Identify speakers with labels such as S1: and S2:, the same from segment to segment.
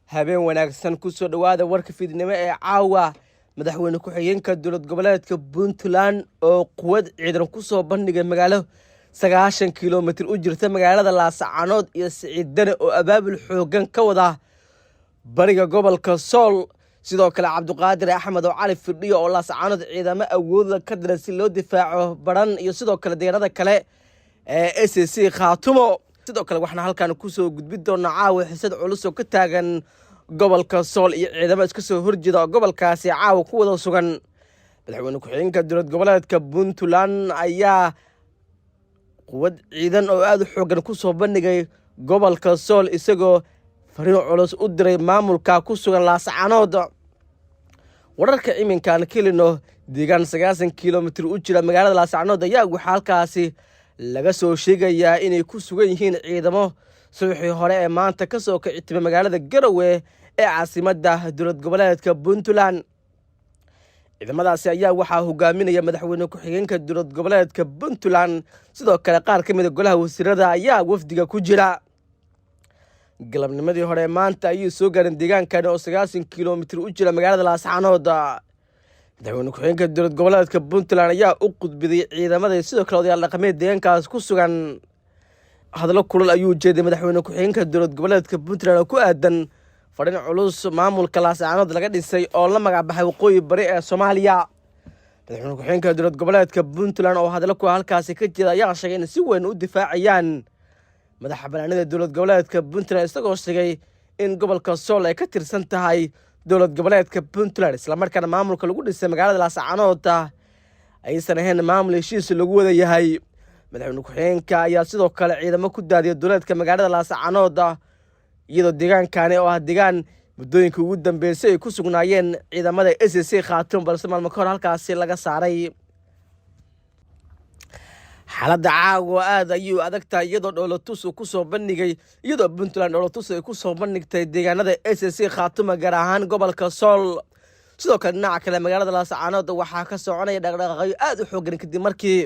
S1: habeen wanaagsan ku soo dhawaada warka fiidnimo ee caawa madaxweyne ku-xigeenka dowlad goboleedka Puntland oo quwad ciidan ku soo bandhigay magaalo 90 kiiloomitir u jirta magaalada Laascaanood iyo Siciidane oo abaabul xoogan ka wada bariga gobolka Sool sidoo kale Cabduqaadir Axmed oo Cali Firdhiyo oo Laascaanood ciidamo awood ka diray si loo difaaco baran iyo sidoo kale deegaanada kale ee SSC Khaatumo sidoo kale waxaan halkan ku soo gudbin doonaa caawa xisad culus oo ka taagan gobolka Sool iyo ciidamo iska soo horjeeda gobolkaasi caawa ku wada sugan madaxweyne ku-xigeenka dowlad goboleedka Puntland ayaa quwad ciidan oo aad u xoogan ku soo bandhigay gobolka Sool isagoo fariin culus u diray maamulka ku sugan Laascaanood wararka iminkan kelino deegaan 90 kiiloomitir u jira magaalada Laascaanood ayaa waxa halkaasi laga soo sheegayaa inay ku sugan yihiin ciidamo subaxii hore ee maanta ka soo kicitay magaalada Garowe ee caasimadda dowlad goboleedka Puntland ciidamadaasi ayaa waxaa hogaaminaya madaxweyne ku-xigeenka dowlad goboleedka Puntland sidoo kale qaar ka mid ah golaha wasiirada ayaa wafdiga ku jira galabnimadii hore maanta ayuu soo gaarin deegaankan oo 90 kiiloomitir u jira magaalada Laascaanood madaxweyne ku-xigeenka dowlad goboleedka Puntland ayaa u qudbiday ciidamada sidoo kale odayaal dhaqameed deegaankaas ku sugan hadallo kulul ayuu jeeday madaxweyne ku-xigeenka dowlad goboleedka Puntland oo ku aadan fariin culus maamulka Laascaanood laga dhisay oo la magac baxay waqooyi bari ee Soomaaliya madaxweyne ku-xigeenka dowlad goboleedka Puntland oo hadallo ku halkaasi ka jeeda ayaa sheegay in si weyn u difaacayaan madaxa banaanida dowlad goboleedka Puntland isagoo sheegay in gobolka Sool ay ka tirsan tahay dowlad goboleedka Puntland isla markaana maamulka lagu dhisay magaalada Laascaanood aysan ahayn maamul heshiis lagu wada yahay madaxweyne ku-xigeenka ayaa sidoo kale ciidamo ku daadiyay dowladka magaalada Laascaanood iyadoo deegaankani oo ah deegaan muddooyinka ugu dambeysay ay ku sugnaayeen ciidamada SSC Khaatumo balse maalmo ka hor halkaasi laga saaray xaaladda caawa aad ayuu adagtahay iyadoo dhoolatus uu ku soo bandhigay iyadoo Puntland dhoolatus ay ku soo bandhigtay deegaanada SSC Khaatumo gaar ahaan gobolka Sool sidoo kale dhinaca kale magaalada Laascaanood waxaa ka soconaya dhaqdhaqaaqyo aad u xoogan kadib markii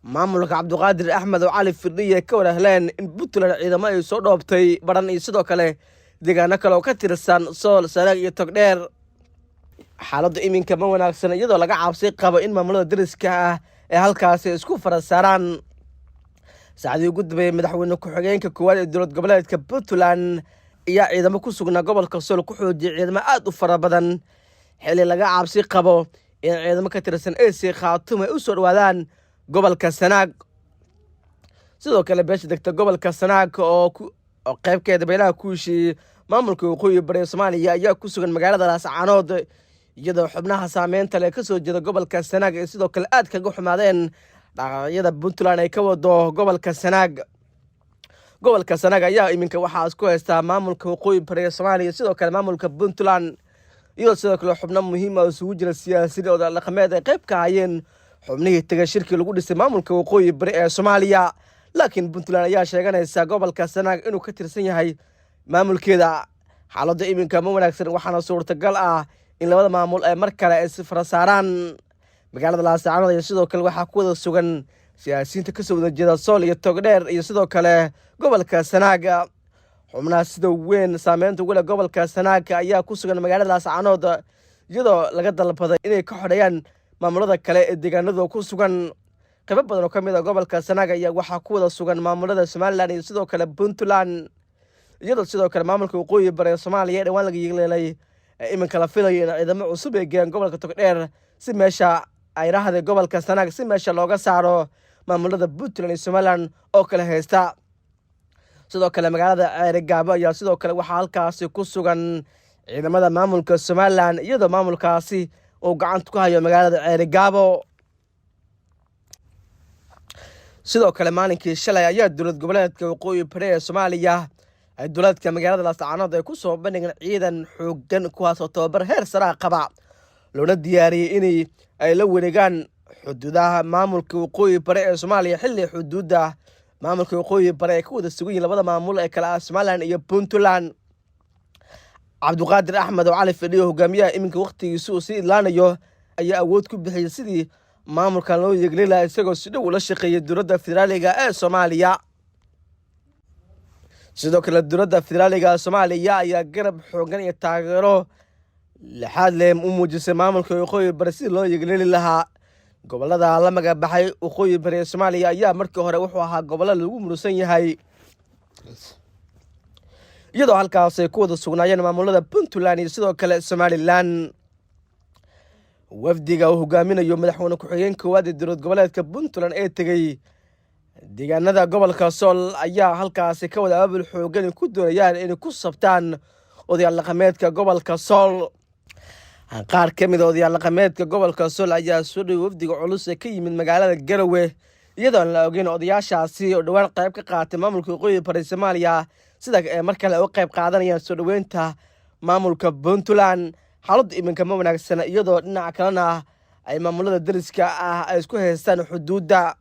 S1: maamulka Cabduqaadir Axmed oo Cali Firdhiyo ka warahleen in Puntland ciidamo ay soo dhoobtay baran iyo sidoo kale deegaano kale oo ka tirsan Sool Sanaag iyo Togdheer xaaladdu iminka ma wanaagsan iyadoo laga cabsi qabo in maamulada dariska ah ee halkaasi isku farasaaraan saacadii ugu dambeeyay madaxweyne ku-xigeenka koowaad ee dowlad goboleedka Puntland ayaa ciidamo ku sugnaa gobolka Sool ku xoojiyay ciidamo aad u fara badan xilli laga cabsi qabo in ciidamo ka tirsan SSC Khaatumo ay u soo dhawaadaan gobolka Sanaag sidoo kale beesha degta gobolka Sanaag oo qaybkeeda beelaha ku heshiiyey maamulka waqooyi bari Soomaaliya ayaa ku sugan magaalada Laascaanood iyadoo xubnaha saameynta leh ka soo jeeda gobolka Sanaag ee sidoo kale aad kaga xumaadeen dhaqaaqyada Puntland ay ka wado gobolka Sanaag ayaa iminka waxaa isku haystaa maamulka waqooyi bari Soomaaliya sidoo kale maamulka Puntland iyadoo sidoo kale xubno muhiim ah isugu jira siyaasiyiin oo dhaqameed ay qayb ka hayeen xubnihii tagay shirkii lagu dhisay maamulka waqooyi bari ee Soomaaliya laakiin Puntland ayaa sheeganaysa gobolka Sanaag inuu ka tirsan yahay maamulkeeda xaaladda iminka ma wanaagsan waxaana suurtagal ah in labada maamul ay mar kale is farasaaraan magaalada Laascaanood iyo sidoo kale waxaa ku wada sugan siyaasiyiinta ka soo wada jeeda Sool iyo Togdheer iyo sidoo kale gobolka Sanaag xubnaha sida weyn saameynta ugu leh gobolka Sanaag ayaa ku sugan magaalada Laascaanood iyadoo laga dalbaday inay ka xodhayaan maamulada kale ee deegaanada ku sugan qaybo badan oo ka mid ah gobolka Sanaag ayaa waxaa ku wada sugan maamulada Somaliland iyo sidoo kale Puntland iyadoo sidoo kale maamulka waqooyi bari Soomaaliya dhawaan laga yeelay iminka la filayo in ciidamo cusub ay geeyaan gobolka Togdheer si meesha ay raahday gobolka Sanaag si meesha looga saaro maamulada Puntland iyo Somaliland oo kala haysta sidoo kale magaalada Ceerigaabo ayaa sidoo kale waxaa halkaasi ku sugan ciidamada maamulka Somaliland iyadoo maamulkaasi uu gacanta ku hayo magaalada Ceerigaabo sidoo kale maalinkii shalay ayaa dowlad goboleedka waqooyi bari ee Soomaaliya ay dowladka magaalada Laascaanood ay ku soo bandhigeen ciidan xoogan kuwaas oo tababar heer sare qaba loona diyaariyay in ay la wareegaan xuduudaha maamulka waqooyi bari ee Soomaaliya xilli xuduudda maamulka waqooyi bari ay ka wada sugan yihiin labada maamul ee kala ah Somaliland iyo Puntland Cabduqaadir Axmed oo Cali Firdhiyo hogaamiyaha iminka waqtigiisu uu sii idlaanayo ayaa awood ku bixiyay sidii maamulkan loo yeegli lahaa isagoo si dhow ula shaqeeyay dowladda federaaliga ee Soomaaliya sidoo kale dowladda federaaliga Soomaaliya ayaa garab xoogan iyo taageero lixaad leh u muujisay maamulka waqooyi bari si loo yegleli lahaa gobolada la magacaabay waqooyi bari Soomaaliya ayaa markii hore wuxuu ahaa gobollo lagu murusan yahay iyadoo halkaas ay ku wada sugnaayeen maamulada Puntland iyo sidoo kale Somaliland. wafdiga uu hogaaminayo madaxweyne ku-xigeenka koowaad ee dowlad goboleedka Puntland ee tegay deegaanada gobolka Sool ayaa halkaas ka wada abaabul xoogan ku doonayaan inay ku sabtaan odayaal dhaqameedka gobolka Sool. qaar ka mid ah odayaal dhaqameedka gobolka Sool ayaa soo dhaway wafdiga culus ee ka yimid magaalada Garowe iyadoo aan la ogeyn odayaashaasi oo dhawaan qayb ka qaatay maamulka waqooyi bari Soomaaliya sida markale oo qayb qaadanayaan soo dhaweynta maamulka Puntland. xaaladdu iminka ma wanaagsana iyadoo dhinaca kalena ay maamulada dariska ah ay isku haystaan xuduudda.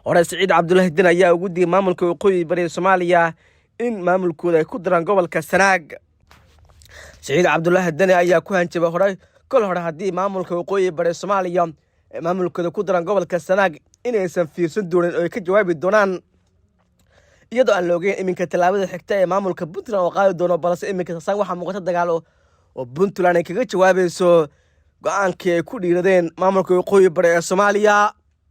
S1: hore Siciid Cabdullaahi Deni ayaa ugu digay maamulka waqooyi bari Soomaaliya in maamulkooda ay ku daraan gobolka Sanaag. Siciid Cabdullaahi Deni ayaa ku hanjabay hore haddii maamulka waqooyi bari Soomaaliya ay maamulkooda ku daraan gobolka Sanaag inaysan fiirsan doonin oo ay ka jawaabi doonaan iyadoo aan la ogeyn iminka tallaabada xigta ee maamulka Puntland oo qaadi doono balse iminka saasaan waxaa muuqata dagaal oo Puntland ay kaga jawaabayso go'aankii ay ku dhiiradeen maamulka waqooyi bari ee Soomaaliya.